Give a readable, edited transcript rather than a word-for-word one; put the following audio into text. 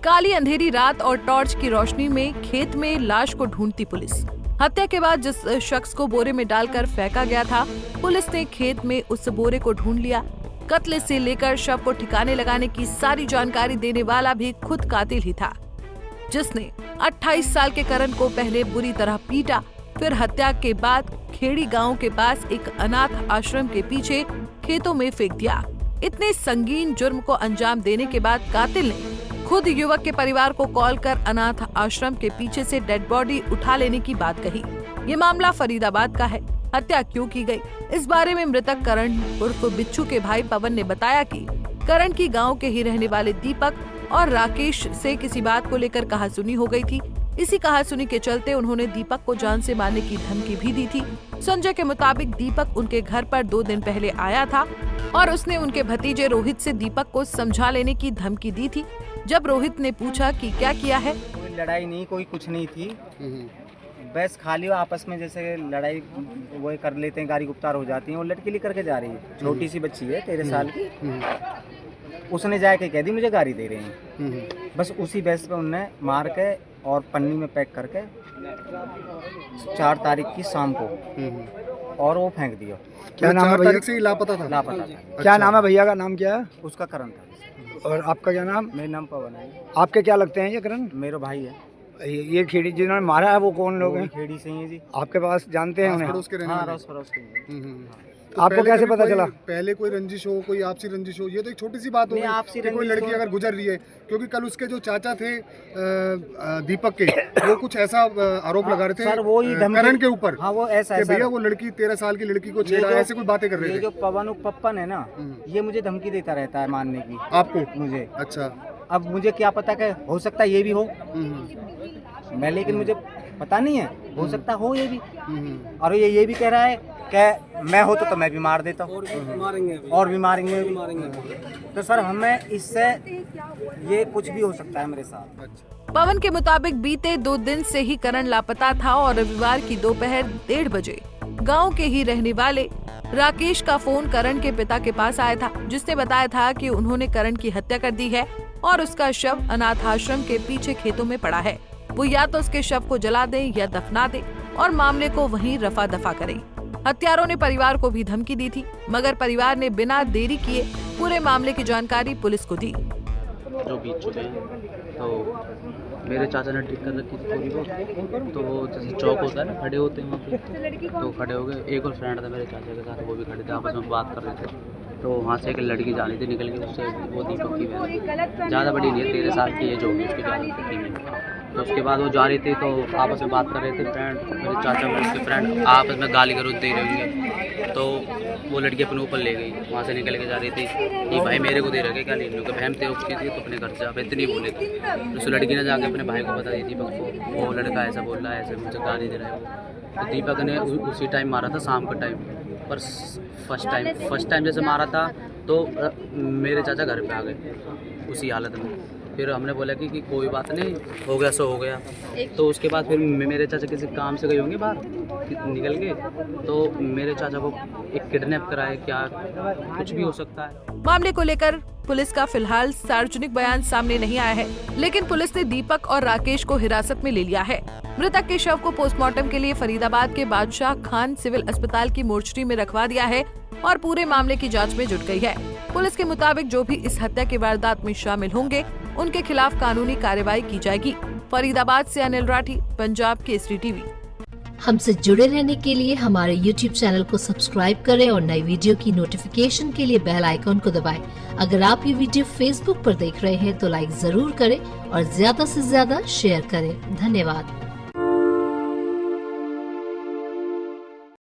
काली अंधेरी रात और टॉर्च की रोशनी में खेत में लाश को ढूंढती पुलिस। हत्या के बाद जिस शख्स को बोरे में डालकर फेंका गया था, पुलिस ने खेत में उस बोरे को ढूंढ लिया। कत्ल से लेकर शव को ठिकाने लगाने की सारी जानकारी देने वाला भी खुद कातिल ही था, जिसने 28 साल के करण को पहले बुरी तरह पीटा, फिर हत्या के बाद खेड़ी गांव के पास एक अनाथ आश्रम के पीछे खेतों में फेंक दिया। इतने संगीन जुर्म को अंजाम देने के बाद कातिल ने खुद युवक के परिवार को कॉल कर अनाथ आश्रम के पीछे से डेड बॉडी उठा लेने की बात कही। ये मामला फरीदाबाद का है। हत्या क्यों की गई, इस बारे में मृतक करण उर्फ बिच्छू के भाई पवन ने बताया कि करण की गांव के ही रहने वाले दीपक और राकेश से किसी बात को लेकर कहासुनी हो गई थी। इसी कहासुनी के चलते उन्होंने दीपक को जान से मारने की धमकी भी दी थी। संजय के मुताबिक दीपक उनके घर पर 2 दिन पहले आया था और उसने उनके भतीजे रोहित से दीपक को समझा लेने की धमकी दी थी। जब रोहित ने पूछा कि क्या किया है, कोई लड़ाई नहीं, कोई कुछ नहीं थी, बस खाली वो आपस में जैसे लड़ाई वो कर लेते हैं, गाड़ी गुप्तार हो जाती है। वो लड़की लेकर के जा रही है, छोटी सी बच्ची है 13 साल की। उसने जाके कह दी मुझे गाड़ी दे रहे हैं, बस उसी बहस पे उनने मार के और पन्नी में पैक करके 4 तारीख की शाम को और वो फेंक दिया। क्या नाम है भैया? से लापता था। लापता था। क्या नाम है भैया का? नाम क्या है? उसका करण था। और आपका क्या नाम? मेरा नाम पवन है। आपके क्या लगते हैं ये करण? मेरा भाई है। ये खेड़ी जिन्होंने मारा है वो कौन लोग हैं? खेड़ी से ही है जी। आपके पास जानते हैं उन्हें? पड़ोस के रहने हाँ, वाले। रोज पड़ोस के हैं। तो आपको पहले कैसे कभी पता चला? पहले कोई रंजिश हो, कोई आपसी रंजिश हो, ये तो एक छोटी सी बात हो नहीं, गई आपसी कि कोई रंजिश लड़की हो। अगर गुजर रही है, क्योंकि कल उसके जो चाचा थे दीपक के, वो कुछ ऐसा आरोप लगा रहे थे सर, वो ही धमकी- करण के ऊपर हाँ, वो ऐसा है कि भैया सर। वो लड़की 13 साल की लड़की को छेड़ा, जो- ऐसे कोई बातें कर रहे ये थे जो पवन पप्पन है ना, ये मुझे धमकी देता रहता है मारने की आपको। मुझे। अच्छा। अब मुझे क्या पता कि हो सकता है ये भी हो, मैं लेकिन मुझे पता नहीं है, हो सकता हो ये भी। और ये भी कह रहा है कि मैं हो तो मैं भी मार देता हूँ, और भी मारेंगे तो सर हमें इससे ये कुछ भी हो सकता है मेरे साथ। पवन के मुताबिक बीते 2 दिन से ही करण लापता था और रविवार की दोपहर 1:30 बजे गांव के ही रहने वाले राकेश का फोन करण के पिता के पास आया था, जिसने बताया था कि उन्होंने करण की हत्या कर दी है और उसका शव अनाथ आश्रम के पीछे खेतों में पड़ा है। वो या तो उसके शव को जला दे या दफना दे और मामले को वहीं रफा दफा करे। हत्यारों ने परिवार को भी धमकी दी थी, मगर परिवार ने बिना देरी किए पूरे मामले की जानकारी पुलिस को दी। जो बीत चुके हैं, तो मेरे चाचा ने ठीक कर रखी थी थोड़ी बहुत, तो वो जैसे चौक होता है ना, खड़े होते हैं वहाँ पे, तो खड़े हो गए। एक और फ्रेंड था मेरे चाचा के साथ, वो भी खड़े थे, आपस में बात कर रहे थे। तो वहाँ से एक लड़की जा रही थी निकल के, उससे वो दीपक की बहन, ज़्यादा बड़ी नहीं है, 13 साल की एज होगी उसकी, ज़्यादा बड़ी नहीं। तो उसके बाद वो जा रही थी, तो आपस में बात कर रहे थे फ्रेंड, मेरे चाचा और उसके फ्रेंड आपस में गाली गलौज दे रहे होंगे। तो वो लड़की अपने ऊपर ले गई, वहाँ से निकल के जा रही थी कि भाई मेरे को दे रहे क्या लेने को, बहन थे उसकी थी, तो अपने घर से आप इतनी बोले थे। उस लड़की ने जाके अपने भाई को बता दी दीपक को, वो लड़का ऐसा बोल रहा है, ऐसे मुझे गाली दे रहा है। तो दीपक ने उसी टाइम मारा था, शाम का टाइम, पर फर्स्ट टाइम जैसे मारा था तो मेरे चाचा घर पे आ गए उसी हालत में। फिर हमने बोला कि कोई बात नहीं, हो गया सो हो गया। तो उसके बाद फिर मेरे चाचा किसी काम से गए होंगे बाहर निकल के, तो मेरे चाचा को एक किडनैप कराए, क्या कुछ भी हो सकता है। मामले को लेकर पुलिस का फिलहाल सार्वजनिक बयान सामने नहीं आया है, लेकिन पुलिस ने दीपक और राकेश को हिरासत में ले लिया है। मृतक के शव को पोस्टमार्टम के लिए फरीदाबाद के बादशाह खान सिविल अस्पताल की मोर्चरी में रखवा दिया है और पूरे मामले की जांच में जुट गई है। पुलिस के मुताबिक जो भी इस हत्या की वारदात में शामिल होंगे, उनके खिलाफ कानूनी कार्रवाई की जाएगी। फरीदाबाद से अनिल राठी, पंजाब केसरी टीवी। हमसे जुड़े रहने के लिए हमारे YouTube चैनल को सब्सक्राइब करें और नई वीडियो की नोटिफिकेशन के लिए बेल आइकॉन को दबाएं। अगर आप ये वीडियो Facebook पर देख रहे हैं तो लाइक जरूर करें और ज्यादा से ज्यादा शेयर करें। धन्यवाद।